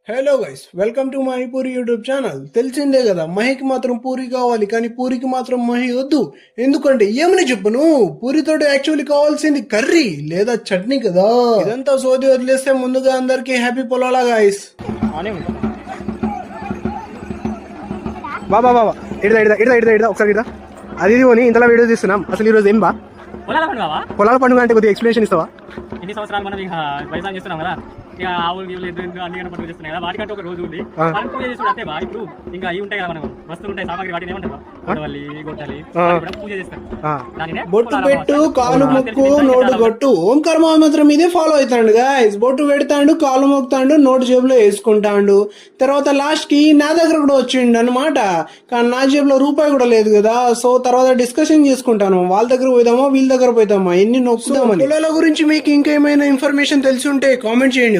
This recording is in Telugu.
Hello guys, welcome to Mahi puri YouTube channel. తెలిసిందే కదా, మహికి మాత్రం పూరి కావాలి కానీ పూరికి మాత్రం మహి వద్దు. ఎందుకంటే ఏమని చెప్పను, పూరితోటి యాక్చువల్లీ కావాల్సింది కర్రీ లేదా చట్నీ కదా. ఇదంతా సోది వదిలేస్తే ముందుగా అందరికి హ్యాపీ పొలాలా గైస్. బాబా బాబా ఇడదా ఒకసారి ఇడదా. అది ఇది కొని ఇంతలా వీడియో తీస్తున్నాం. అసలు ఈరోజు ఏం బా పొలాల పండుగ అంటే కొద్దిగా ఎక్స్ప్లెనేషన్ ఇస్తావా? ఇన్ని సంవత్సరాలు మనం ఇక వ్యవసాయం చేస్తున్నాం కదా, ఇక ఆవులు గీవులు ఎద్దులు అన్ని పండుగ చేస్తున్నాయి కదా, వాటికంటే ఒక రోజు ఉంది. మనం పూజ చేసుడు అంతే బా. ఇప్పుడు ఇంకా ఇవి ఉంటాయి కదా, మనం వస్తువులు ఉంటాయి, సామాగ్రి, వాటిని ఏమంటారు గొడవల్లి గొట్టాలి, పూజ చేస్తారు. బొట్టు పెట్టు, కాలు మొక్కు, నోటు కొట్టు, ఓంకార మాత్రం ఇదే ఫాలో అవుతాడు గాయస్. బొట్టు పెడతాడు, కాలు మొక్కుతాడు, నోటు జేబులో వేసుకుంటాడు. తర్వాత లాస్ట్ కి నా దగ్గర కూడా వచ్చిండు అనమాట. కానీ నా జేబులో రూపాయి కూడా లేదు కదా. సో తర్వాత డిస్కషన్ చేసుకుంటాను, వాళ్ళ దగ్గర పోయిదామా వీళ్ళ దగ్గర పోయిదామా, ఎన్ని నొక్కుదామని. పొలాల గురించి మీకు ఇంకేమైనా ఇన్ఫర్మేషన్ తెలిసి ఉంటే కామెంట్ చేయండి.